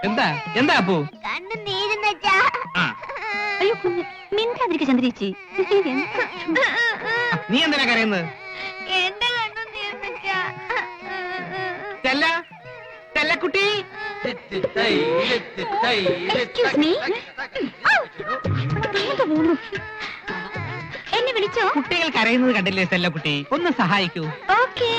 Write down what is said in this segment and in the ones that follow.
എന്താ എന്താ അപ്പു? കണ്ണു നീരുന്നച്ചാ. അയ്യോ കുഞ്ഞ് മിണ്ടാതിരിക്ക ചന്ദ്രേച്ചി. നീ എന്തിനാ കരയുന്നത്? എന്റെ കണ്ണു നീരുന്നച്ചാ. ചെല്ലക്കുട്ടി. Excuse me. എന്നെ വിളിച്ചോ? കുട്ടികൾ കരയുന്നത് കണ്ടില്ലേ ചെല്ലക്കുട്ടി? ഒന്ന് സഹായിക്കൂ. ഓക്കേ.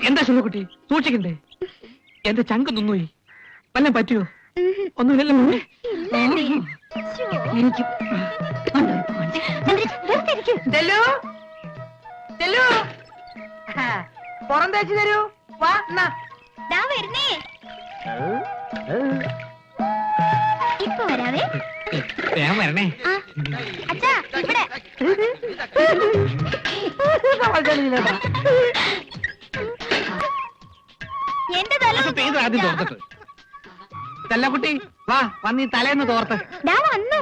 എന്താ ചെല്ലക്കുട്ടി? സൂക്ഷിക്കണ്ടേ? എന്റെ ചങ്ക് നിന്നുപോയി. വല്ലതും പറ്റിയോ? ഒന്നുമില്ലല്ലോ മോനെ. പുറം തേച്ച് തരൂ. വാ വരുന്നേ. ഇപ്പൊ വരാവേ. വേഗം വരണേ. അച്ഛാ ഇവിടെ. എന്റെ തല ആദ്യം തോർത്തിട്ട്. ചെല്ലക്കുട്ടി വാ, വന്ന് ഈ തലേന്ന് തോർത്ത്. വന്നു.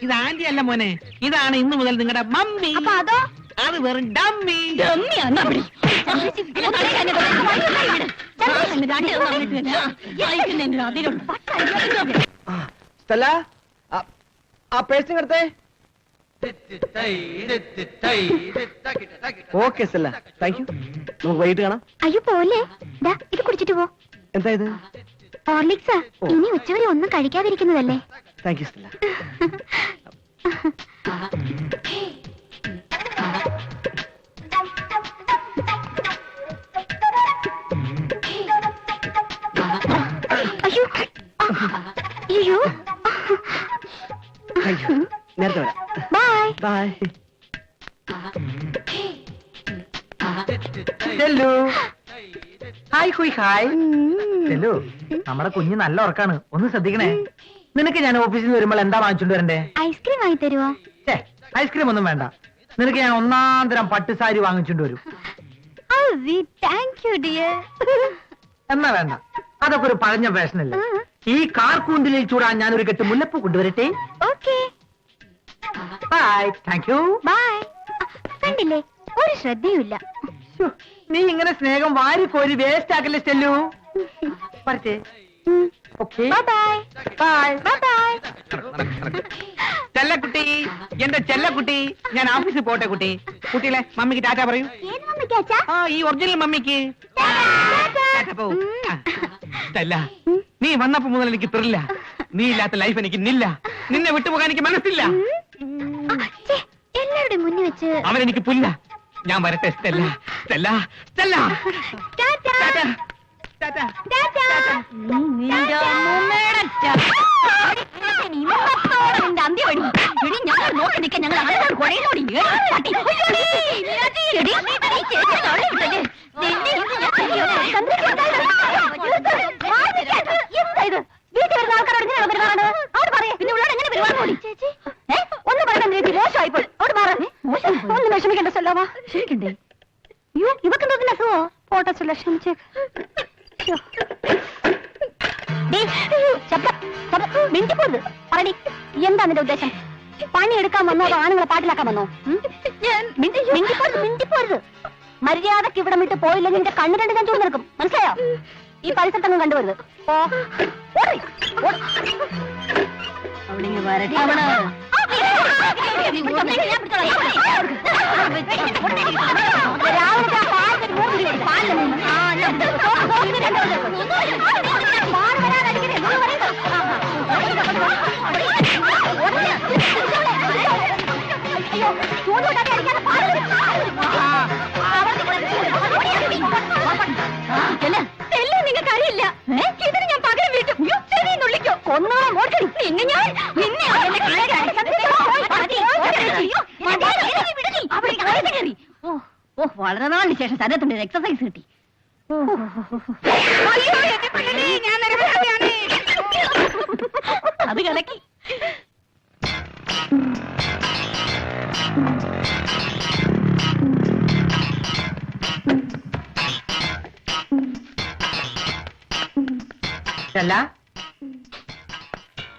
ഇത് ആന്റി അല്ല മോനെ, ഇതാണ് ഇന്ന് മുതൽ നിങ്ങളുടെ മമ്മി. അപ്പൊ അതോ? അത് വെറും ഡമ്മി. സ്റ്റെല്ല, ആ പേഴ്സിംഗ് എടുത്തേ. Okay Stella, thank you. നമുക്ക് വൈകിട്ട് കാണാം. അയ്യോ പോലെ ഇത് കുടിച്ചിട്ട് പോ. എന്താ ഇത്? ഹോർലിക്സാ. ഇനി ഉച്ചവരെ ഒന്നും കഴിക്കാതിരിക്കുന്നതല്ലേ. Thank you Stella. അയ്യോ അയ്യോ. Thank you. നേരത്തെ വരാം. Bye bye. ചെല്ലു. ഹായ് ഹുയ് ഹായ്. ചെല്ലു, നമ്മുടെ കുഞ്ഞ് നല്ല ഉറക്കാണ്, ഒന്ന് ശ്രദ്ധിക്കണേ. നിനക്ക് ഞാൻ ഓഫീസിൽ നിന്ന് വരുമ്പോൾ എന്താ വാങ്ങിച്ചോണ്ട് വരണ്ടേ? ഐസ്ക്രീം വാങ്ങി തരുമോ? ഐസ്ക്രീം ഒന്നും വേണ്ട. നിനക്ക് ഞാൻ ഒന്നാം തരം പട്ടുസാരി വാങ്ങിച്ചോണ്ട് വരും. Thank you dear. എന്നാ വേണ്ട, അതൊക്കെ ഒരു പഴഞ്ഞ ഫാഷനല്ലേ. ഈ കാർ കൂണ്ടിലിൽ ചൂടാൻ ഞാൻ ഒരു കെട്ട് മുല്ലപ്പൂ കൊണ്ടുവരട്ടെ. Okay bye. Thank you. Bye. കണ്ടില്ലേ, ഒരു ശ്രദ്ധയുമില്ല. നീ ഇങ്ങനെ സ്നേഹം വാരി കോരി വേസ്റ്റ് ആക്കല്ലേ സ്റ്റെല്ലു. പറച്ചേ. Okay bye bye. ബൈ. ചെല്ലക്കുട്ടി, എന്റെ ചെല്ലക്കുട്ടി, ഞാൻ ഓഫീസിൽ പോട്ടെ കുട്ടി. കുട്ടികളെ മമ്മിക്ക് ടാറ്റ പറയൂ. ഏത് മമ്മിക്കാച്ചാ? ആ, ഈ ഒറിജിനൽ മമ്മിക്ക്. ടാറ്റ പോ. ചെല്ല, നീ വന്നപ്പോ മുതൽ എനിക്ക് ത്രില്ല. നീ ഇല്ലാത്ത ലൈഫ് എനിക്ക് നില്ല. നിന്നെ വിട്ടുപോകാൻ എനിക്ക് മനസ്സില്ല. എല്ലാവരുടെയും മുന്നിൽ വെച്ച് അവനെനിക്ക് പുല്ല. ഞാൻ വരട്ടെ സ്റ്റെല്ല. Stella, Stella. ഒന്ന് വിഷമിക്കണ്ട സല്ലാവാ. ക്ഷമിക്കണ്ടേ? അയ്യോ ഇവക്കെന്തോന്നില്ല അസുഖോ? പോട്ടെ സുല്ല, ക്ഷമിച്ചേക്ക്. മിണ്ടിപ്പോരുത്. പറടി, എന്താ നിന്റെ ഉദ്ദേശം? പണിയെടുക്കാൻ വന്നോ അതോ ആണുങ്ങളെ പാട്ടിലാക്കാൻ വന്നോ? മിണ്ടിപ്പോരുത്. മര്യാദക്ക് ഇവിടെ വിട്ട് പോയില്ലെങ്കിൽ നിന്റെ കണ്ണു രണ്ട് ഞാൻ ചൂടെടുക്കും. മനസ്സിലായോ? ഈ പരിസരത്തൊന്നും കണ്ടുവരുത്. നിങ്ങൾക്കറിയില്ല, ഇതിന് ഞാൻ പകരം വീട്ടും. നുള്ളിക്കോ ഒന്നോ മോർക്കടി. നിന്നെ ഞാൻ വളരെ നാളിന് ശേഷം ശരീരത്തിന്റെ എക്സസൈസ് കിട്ടി. അത് കലക്കി. ചെല്ല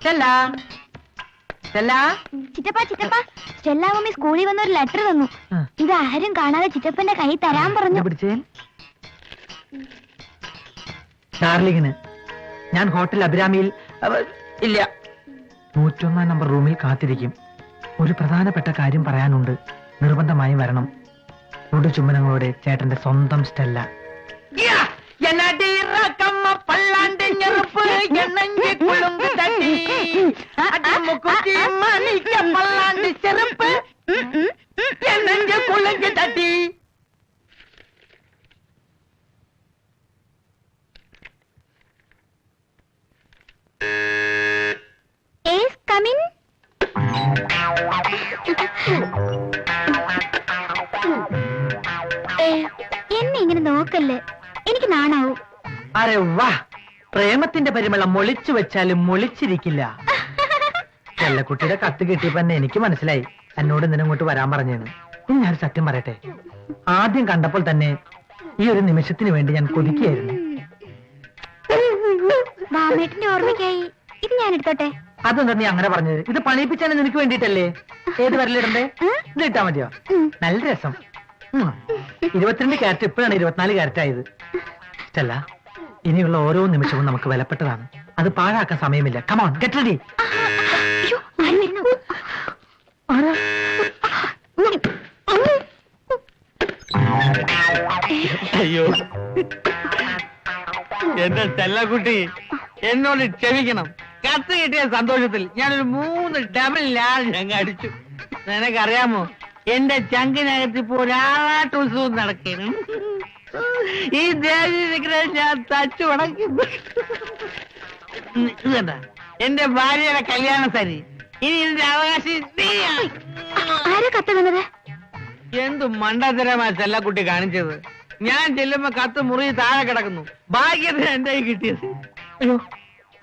ചെല്ല ചെല്ല. ചിറ്റപ്പ ചിറ്റപ്പ സ്റ്റെല്ല മമ്മി സ്കൂളിൽ വന്ന ഒരു ലെറ്റർ തന്നു. ഇത് ആരും കാണാതെ ചിറ്റപ്പന്റെ കൈ തരാൻ പറഞ്ഞു. പിടിച്ചേ. ഡാർലിങ്ങിന് ഞാൻ ഹോട്ടൽ അഭിരാമിയിൽ ഇല്ല 101 നമ്പർ റൂമിൽ കാത്തിരിക്കും. ഒരു പ്രധാനപ്പെട്ട കാര്യം പറയാനുണ്ട്. നിർബന്ധമായും വരണം. ഒടു ചുംബനങ്ങളോടെ ചേട്ടന്റെ സ്വന്തം സ്റ്റെല്ല. എന്നെ ഇങ്ങനെ നോക്കല്ലേ, എനിക്ക് നാണാവും. അരെ വാ, പ്രേമത്തിന്റെ പരിമളം മൊളിച്ചു വെച്ചാലും മൊളിച്ചിരിക്കില്ല. ചെല്ലക്കുട്ടിയുടെ കത്ത് കിട്ടിയപ്പോ തന്നെ എനിക്ക് മനസ്സിലായി എന്നോട് ഇങ്ങോട്ട് വരാൻ പറഞ്ഞേന്ന്. ഇനി ഞാൻ സത്യം പറയട്ടെ, ആദ്യം കണ്ടപ്പോൾ തന്നെ ഈ ഒരു നിമിഷത്തിന് വേണ്ടി ഞാൻ കൊതിക്കുകയായിരുന്നു. മാമേട്ടിന്റെ ഓർമ്മയ്ക്കായി ഇത് ഞാൻ എടുത്തോട്ടെ. അതെന്താ നീ അങ്ങനെ പറഞ്ഞത്? ഇത് പണിയിപ്പിച്ചാണ് നിനക്ക് വേണ്ടിട്ടല്ലേ. ഏത് വരലിടണ്ടേ? ഇത് ഇട്ടാ മതിയോ? നല്ല രസം. 22 ക്യാരറ്റ് ഇപ്പോഴാണ് 24 ക്യാരറ്റ് ആയത്. സ്റ്റെല്ല, ഇനിയുള്ള ഓരോ നിമിഷവും നമുക്ക് വിലപ്പെട്ടതാണ്. അത് പാഴാക്കാൻ സമയമില്ല. Come on, get ready. അയ്യോ, എന്റെ ചെല്ലക്കുട്ടി, എന്നോട് ക്ഷമിക്കണം. കത്ത് കിട്ടിയ സന്തോഷത്തിൽ ഞാനൊരു 3 ഡബിൾ ലാർജ് അങ്ങ് അടിച്ചു. നിനക്കറിയാമോ, എന്റെ ചങ്കിനകത്ത് ഇപ്പോ ഒരാളാട്ട് ഉത്സവം നടക്കുന്നു. ഈ ദേവി ഞാൻ തച്ചു ഉടക്കുന്നു. ഇതെന്താ എന്റെ ഭാര്യയുടെ കല്യാണ സാരി. ഇനി ഇതിന്റെ അവകാശി നീയാണ്. എന്തു മണ്ടത്തരമാ ചെല്ലക്കുട്ടി കാണിച്ചത്. ഞാൻ ചെല്ലുമ്പോ കത്ത് മുറി താഴെ കിടക്കുന്നു. ഭാഗ്യത്തിന് എന്റെ കൈ കിട്ടിയത്. അയ്യോ,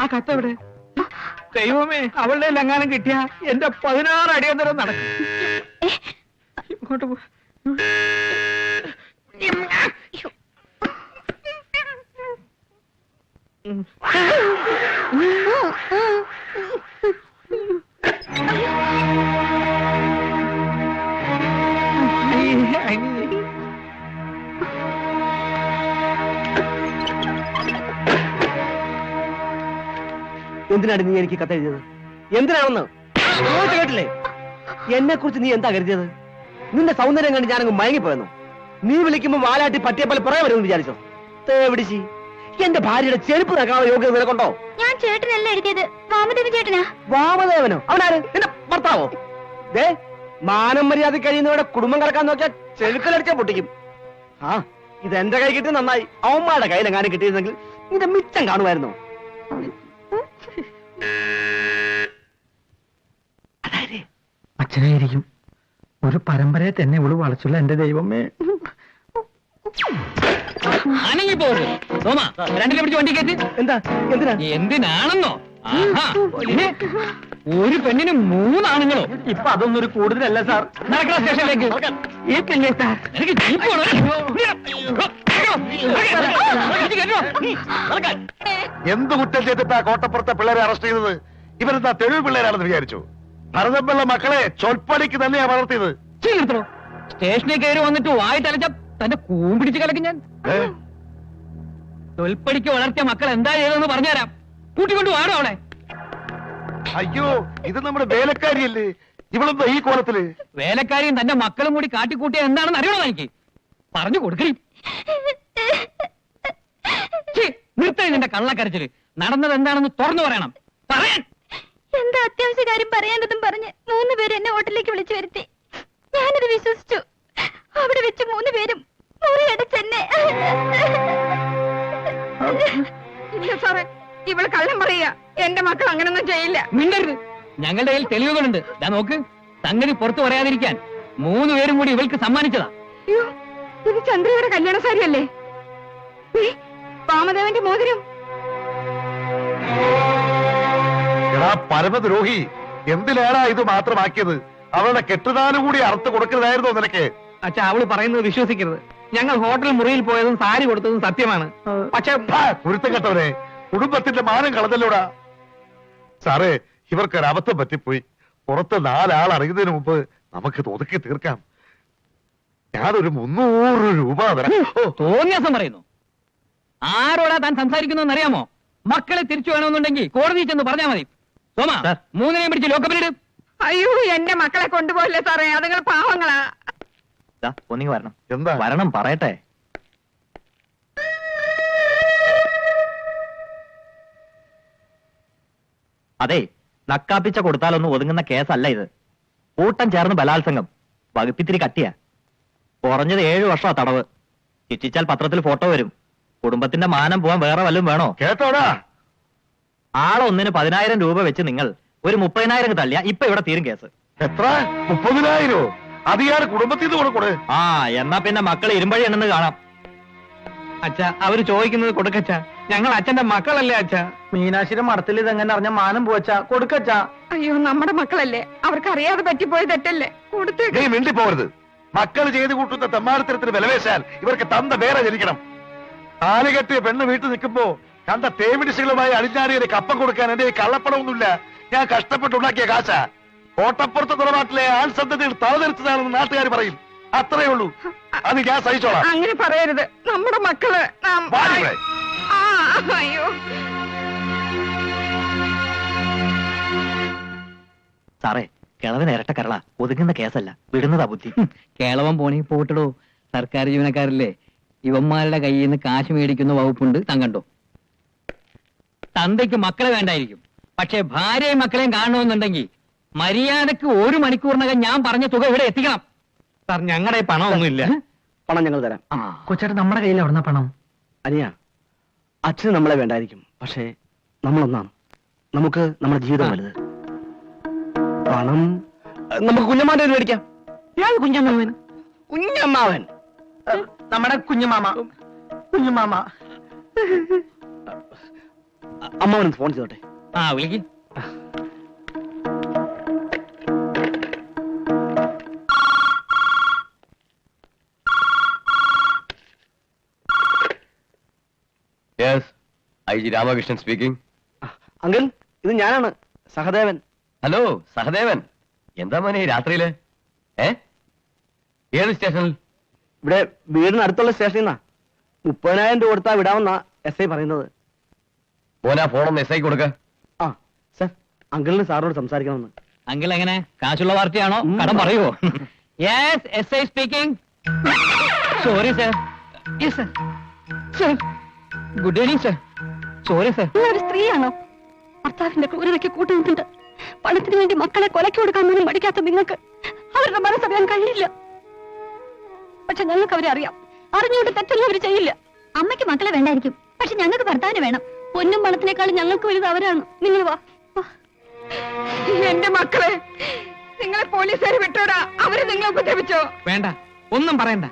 ആ കത്ത് എവിടെ? ദൈവമേ, അവളുടെ ലംഘനം കിട്ടിയ എന്റെ 16 അടിയന്തരം നടക്കും. ഇങ്ങോട്ട് പോ. എന്തിനാണ് നീ എനിക്ക് കത്തെഴുതിയത്? എന്തിനാണെന്ന് കേട്ടില്ലേ? എന്നെ കുറിച്ച് നീ എന്താ കരുതിയത്? നിന്റെ സൗന്ദര്യം കണ്ട് ഞാനങ്ങ് മയങ്ങിപ്പോയെന്നു. നീ വിളിക്കുമ്പോ വാലാട്ടി പറ്റിയപ്പോൾ പുറകെ വരുമെന്ന് വിചാരിച്ചോ? തേവിടിച്ചി, എന്റെ ഭാര്യയുടെ ചെരുപ്പ് നക്കാനുള്ള യോഗ്യത നിനക്കുണ്ടോ? ഞാൻ ചേട്ടനല്ല എഴുതിയത്, വാമദേവൻ ചേട്ടനാ. വാമദേവനോ? അവനാര്? നിന്റെ ഭർത്താവോ? ദേ, മാനം മര്യാദ കഴിയുന്നവരുടെ കുടുംബം കലക്കാൻ നോക്കിയാൽ ചെരുക്കലടിച്ചാൽ പൊട്ടിക്കും. ആ, ഇത് എന്റെ കൈ കിട്ടി നന്നായി. അവന്മാരുടെ കയ്യിലെങ്ങാനും കിട്ടിയിരുന്നെങ്കിൽ നിന്റെ മിച്ചം കാണുമായിരുന്നോ? അച്ഛനായിരിക്കും. ഒരു പരമ്പരയെ തന്നെ ഇവള് വളച്ചുള്ള എന്റെ ദൈവമേ. രണ്ടിനെ പിടിച്ച് വണ്ടി കയറ്റി. എന്താ? എന്തിനാ? എന്തിനാണെന്നോ? ഒരു പെണ്ണിന് 3 ആണുങ്ങളോ? ഇപ്പൊ അതൊന്നും ഒരു കൂടുതലല്ല സാർ. നടക്കണ സ്റ്റേഷനിലേക്ക്. ഈ പെണ്ണെ സാർ, എനിക്ക് ജീപ്പ് വേണം. എന്ത് കുറ്റം ചെയ്തിട്ടാ കോട്ടപ്പുറത്തെ പിള്ളേരെ അറസ്റ്റ് ചെയ്തത്? ഇവരെന്താ തെരുവ് പിള്ളേരാണെന്ന് വിചാരിച്ചു? ഭരതമ്പിള്ള മക്കളെ ചൊൽപ്പടിക്ക് തന്നെയാ വളർത്തിയത്. ചെയ്തിട്ടോ? സ്റ്റേഷനിൽ കയറി വന്നിട്ട് വായി തലച്ച തന്റെ കൂമ്പിടിച്ച് കലക്കും ഞാൻ. ചൊൽപ്പടിക്ക് വളർത്തിയ മക്കൾ എന്താ ചെയ്തതെന്ന് പറഞ്ഞുതരാം. കൂട്ടിക്കൊണ്ട് വാടോ അവളെ. അയ്യോ, ഇത് നമ്മുടെ വേലക്കാരിയല്ലേ? ഇവളെന്താ ഈ കോലത്തില്? വേലക്കാരിയും തന്റെ മക്കളും കൂടി കാട്ടിക്കൂട്ടിയ എന്താണെന്ന് അറിയണോ എനിക്ക്? പറഞ്ഞു കൊടുക്കണേ. നിർത്തണേ നിന്റെ കള്ളക്കരച്ചില്. നടന്നത് എന്താണെന്ന് തുറന്നു പറയണം. പറയാൻ എന്താ അത്യാവശ്യ കാര്യം പറയാനതും പറഞ്ഞ് 3 പേര് എന്നെ ഹോട്ടലിലേക്ക് വിളിച്ചു വരുത്തി. ഞാനത് വിശ്വസിച്ചു. അവിടെ വെച്ച് 3 പേരും മുറിയടച്ചെന്നെ. ഇല്ല സാറേ, ഇവള് കള്ളം പറയാ. എന്റെ മക്കൾ അങ്ങനൊന്നും ചെയ്യില്ല. മിണ്ടരുത്. ഞങ്ങളുടെ കയ്യിൽ തെളിവുകളുണ്ട്. ദാ നോക്ക്, സംഗതി പുറത്തു പറയാതിരിക്കാൻ 3 പേരും കൂടി ഇവൾക്ക് സമ്മാനിച്ചതാ. അയ്യോ, ഇത് ചന്ദ്രയുടെ കല്യാണ സാരിയല്ലേ? വാമദേവന്റെ മോതിരം. എടാ പരമദ്രോഹി, എന്തിനാടാ ഇത് മാത്രമാക്കിയത്? അവളുടെ കെട്ടുതാനും കൂടി അറുത്ത് കൊടുക്കുന്നതായിരുന്നോ നിനക്ക്? അച്ഛാ അവള് പറയുന്നത് വിശ്വസിക്കരുത്. ഞങ്ങൾ ഹോട്ടൽ മുറിയിൽ പോയതും സാരി കൊടുത്തതും സത്യമാണ്. പക്ഷെ കുരുത്തം കെട്ടവരെ, കുടുംബത്തിന്റെ മാനം കളഞ്ഞല്ലോടാ. സാറേ, ഇവർക്കൊരു അബദ്ധം പറ്റിപ്പോയി. പുറത്ത് 4 ആൾ അറിയുന്നതിന് മുമ്പ് നമുക്ക് ഒതുക്കി തീർക്കാം. ഞാനൊരു 300 രൂപ തരാം. തോന്നിയാസം പറയുന്നു. ആരോടാ താൻ സംസാരിക്കുന്നു അറിയാമോ? മക്കളെ തിരിച്ചു വേണമെന്നുണ്ടെങ്കിൽ കോടതി ചെന്ന് പറഞ്ഞാൽ മതി. സോമ, 3 പിടിച്ച് ലോക്കപ്പിലിടും. അയ്യോ എന്റെ മക്കളെ കൊണ്ടുപോയില്ലേ സാറേ, അതുങ്ങൾ പാവങ്ങളാ. ഒന്നിങ്ങ് വരണം. എന്താ? വരണം, പറയട്ടെ. അതെ, നക്കാപ്പിച്ച കൊടുത്താലൊന്നും ഒതുങ്ങുന്ന കേസല്ല ഇത്. കൂട്ടം ചേർന്ന് ബലാത്സംഗം, വകുപ്പിത്തിരി കട്ടിയാ. കുറഞ്ഞത് 7 വർഷമാ തടവ്. ശിക്ഷിച്ചാൽ പത്രത്തിൽ ഫോട്ടോ വരും. കുടുംബത്തിന്റെ മാനം പോവാൻ വേറെ വല്ലതും വേണോ? കേട്ടോടാ. ആളൊന്നിന് 10,000 രൂപ വെച്ച് നിങ്ങൾ ഒരു 30,000 തള്ളിയ ഇപ്പൊ ഇവിടെ തീരും കേസ്. എത്ര? 30,000? അത് ഇയാൾ കുടുംബത്തിൽ നിന്ന് കൊടുക്കൂടെ? ആ, എന്നാ പിന്നെ മക്കൾ ഇരുമ്പഴി എണ്ണെന്ന് കാണാം. അച്ഛാ അവര് ചോദിക്കുന്നത് കൊടുക്കച്ചാ. ഞങ്ങൾ അച്ഛന്റെ മക്കളല്ലേ അച്ഛാ. മീനാശിയുടെ മടത്തിൽ ഇതെങ്ങനെ അറിഞ്ഞ മാനം പോവച്ചാ? കൊടുക്കച്ചാ. അയ്യോ നമ്മുടെ മക്കളല്ലേ, അവർക്ക് അറിയാതെ പറ്റിപ്പോയ തെറ്റല്ലേ, കൊടുത്തേക്ക്. നീ മിണ്ടി പോകരുത്. മക്കൾ ചെയ്തു കൂട്ടുന്ന തെമ്മാടിത്തരത്തിന് വിലവേശാൽ ഇവർക്ക് തന്ത വേറെ ജനിക്കണം. താലികെട്ടിയ പെണ്ണ് വീട്ടിൽ നിൽക്കുമ്പോ കണ്ട തേമിടിശകളുമായി അടിഞ്ഞാടിയൊരു കപ്പം കൊടുക്കാൻ എന്റെ കള്ളപ്പണമൊന്നുമില്ല. ഞാൻ കഷ്ടപ്പെട്ടുണ്ടാക്കിയ കാശ. കോട്ടപ്പുറത്തെ തറവാട്ടിലെ ആൺസന്തതിയിൽ തലതെറിച്ചതാണെന്ന് നാട്ടുകാർ പറയും. അത്രേ ഉള്ളൂ. അത് ഞാൻ സഹിച്ചോളാം. അങ്ങനെ പറയരുത്. നമ്മുടെ മക്കള് വാടി ഇവിടെ. അയ്യോ സാറേ, കിളവന് ഇരട്ടക്കരള, ഒതുങ്ങുന്ന കേസല്ല, വിടുന്നതാ ബുദ്ധി. കേളവൻ പോണി പോട്ടടോ. സർക്കാർ ജീവനക്കാരല്ലേ. ഇവന്മാരുടെ കയ്യിൽ നിന്ന് കാശ് മേടിക്കുന്ന വകുപ്പുണ്ട്. താൻ കണ്ടോ? തന്തയ്ക്ക് മക്കളെ വേണ്ടായിരിക്കും, പക്ഷെ ഭാര്യയും മക്കളെയും കാണണമെന്നുണ്ടെങ്കിൽ മര്യാദക്ക് 1 മണിക്കൂറിനകം ഞാൻ പറഞ്ഞ തുക ഇവിടെ എത്തിക്കണം. സാർ, ഞങ്ങളുടെ പണമൊന്നുമില്ല. പണം ഞങ്ങൾ തരാം. കൊച്ചേട്ടൻ നമ്മുടെ കയ്യിൽ എവിടുന്ന പണം? അനിയ, അച്ഛന് നമ്മളെ വേണ്ടായിരിക്കും, പക്ഷേ നമ്മളൊന്നാണ്. നമുക്ക് നമ്മുടെ ജീവിതം വലുത്. പണം നമുക്ക് കുഞ്ഞമ്മാന്റെ കയ്യിൽ മേടിക്കാം. കുഞ്ഞമ്മാവൻ കുഞ്ഞമ്മാവൻ നമ്മുടെ കുഞ്ഞുമാമ. കുഞ്ഞുമാമ. അമ്മാവൻ ഫോൺ ചെയ്തോട്ടെ. ആ വിളിക്ക്. IG Ramakrishnan speaking. അങ്കിൾ, ഇത് ഞാനാണ്, സഹദേവൻ. ഹലോ സഹദേവൻ, എന്താ മോനെ രാത്രിയില്? ഏത് സ്റ്റേഷനിൽ? ഇവിടെ വീടിന് അടുത്തുള്ള സ്റ്റേഷനിൽ നിന്നാ. 30,000 രൂപ കൊടുത്താ വിടാമെന്നാ SI പറയുന്നത്. മോനാ ഫോണൊന്ന് SI കൊടുക്ക. ആ സർ, അങ്കിളിന് സാറിനോട് സംസാരിക്കണമെന്ന്. അങ്കിൾ എങ്ങനെ, കാശുള്ള പാർട്ടിയാണോ? കടം പറയുവോ? Yes, SI speaking. Sorry sir. Yes sir. Sir, good evening sir. Sorry sir. ഒരു സ്ത്രീയാണോ? ഭർത്താവിന്റെ ക്രൂരതയ്ക്ക് കൂട്ടുന്നുണ്ട്. പണത്തിന് വേണ്ടി മക്കളെ കൊലയ്ക്ക് കൊടുക്കാൻ പോലും മടിക്കാത്ത നിങ്ങൾക്ക് അവരുടെ മനസ്സറിയാൻ കഴിയില്ല. പക്ഷെ ഞങ്ങൾക്ക് അവരെ അറിയാം. അറിഞ്ഞുകൊണ്ട് തെറ്റൊന്നും അവർ ചെയ്യില്ല. അമ്മയ്ക്ക് മക്കളെ വേണ്ടായിരിക്കും, പക്ഷെ ഞങ്ങൾക്ക് ഭർത്താവിന് വേണം. പൊന്നും പണത്തിനേക്കാളും ഞങ്ങൾക്ക് വലുത് അവരാണ്. നിങ്ങൾ വാ. എന്റെ മക്കളെ നിങ്ങളെ പോലീസുകാർ വിട്ടോടാ. അവര് നിങ്ങളെ ഉപദ്രവിച്ചോ? വേണ്ട, ഒന്നും പറയണ്ട.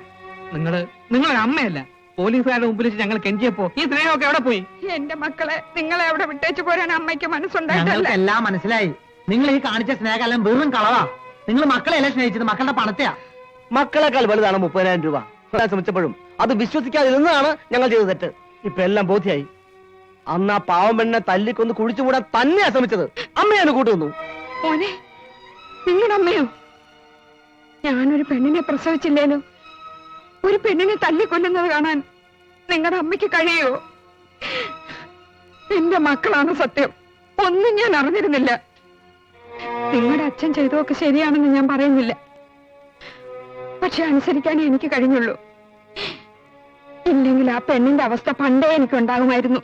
നിങ്ങളൊരു അമ്മയല്ല. പോലീസുകാരുടെ മുമ്പിൽ വെച്ച് ഞങ്ങൾ കെഞ്ചിയപ്പോ ഈ സ്നേഹമൊക്കെ എവിടെ പോയി? എന്റെ മക്കളെ നിങ്ങളെ എവിടെ വിട്ടേച്ചു പോരാൻ അമ്മയ്ക്ക് മനസ്സുണ്ടായിട്ടല്ല. ഞങ്ങൾക്ക് എല്ലാം മനസ്സിലായി. നിങ്ങൾ ഈ കാണിച്ച സ്നേഹമെല്ലാം വെറും കളവാ. നിങ്ങൾ മക്കളെയല്ല സ്നേഹിച്ചത്, മക്കളുടെ പണത്തെയാ. മക്കളെക്കാൾ വലുതാണ് 30,000 രൂപ. ശ്രമിച്ചപ്പോഴും അത് വിശ്വസിക്കാതിരുന്നതാണ് ഞങ്ങൾ ചെയ്ത തെറ്റ്. ഇപ്പൊ എല്ലാം ബോധ്യായി. അന്ന് ആ പാവം പെണ്ണെ തല്ലിക്കൊന്ന് കുഴിച്ചുകൂടാൻ തന്നെയാ ശ്രമിച്ചത്. അമ്മയാണ് കൂട്ടുന്നു. മോനെ, നിങ്ങളുടെ അമ്മയോ? ഞാനൊരു പെണ്ണിനെ പ്രസവിച്ചില്ലേനോ? ഒരു പെണ്ണിനെ തല്ലിക്കൊല്ലുന്നത് കാണാൻ നിങ്ങളുടെ അമ്മയ്ക്ക് കഴിയോ? എന്റെ മക്കളാണ് സത്യം. ഒന്നും ഞാൻ അറിഞ്ഞിരുന്നില്ല. നിങ്ങളുടെ അച്ഛൻ ചെയ്തതൊക്കെ ശരിയാണെന്ന് ഞാൻ പറയുന്നില്ല, പക്ഷെ അനുസരിക്കാനേ എനിക്ക് കഴിഞ്ഞുള്ളൂ. ഇല്ലെങ്കിൽ ആ പെണ്ണിന്റെ അവസ്ഥ പണ്ടേ എനിക്കുണ്ടാകുമായിരുന്നു.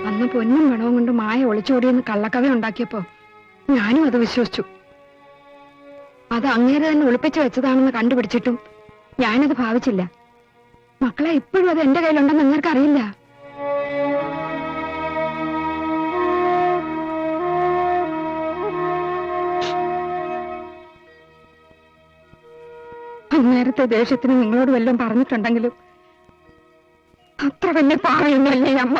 അന്ന് പൊന്നും പണവും കൊണ്ട് മായ ഒളിച്ചോടിയെന്ന് കള്ളക്കഥ ഉണ്ടാക്കിയപ്പോ ഞാനും അത് വിശ്വസിച്ചു. അത് അങ്ങേരെ തന്നെ ഒളിപ്പിച്ചു വെച്ചതാണെന്ന് കണ്ടുപിടിച്ചിട്ടും ഞാനത് ഭാവിച്ചില്ല. മക്കളെ ഇപ്പോഴും അത് എന്റെ കയ്യിലുണ്ടെന്ന് നിങ്ങൾക്ക് അറിയില്ല. അന്നേരത്തെ ദേഷ്യത്തിന് നിങ്ങളോട് വല്ലതും പറഞ്ഞിട്ടുണ്ടെങ്കിലും അത്ര വലിയ പാവയൊന്നുമല്ലേ അമ്മ.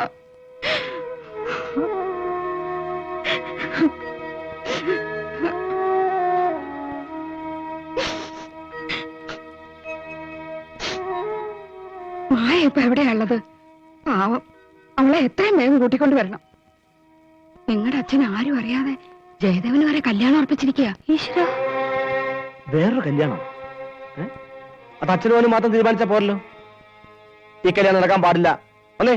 മായ ഇപ്പൊ എവിടെയുള്ളത്? പാവം, അവളെ എത്രയും വേഗം കൂട്ടിക്കൊണ്ട് വരണം. നിങ്ങളുടെ അച്ഛൻ ആരും അറിയാതെ ജയദേവന് വരെ കല്യാണം ഉറപ്പിച്ചിരിക്കുക. ഈശ്വര, വേറൊരു കല്യാണം? അത് അച്ഛനും മാത്രം തീരുമാനിച്ചാ പോരല്ലോ. ഈ കല്യാണം നടക്കാൻ പാടില്ല. അല്ലേ?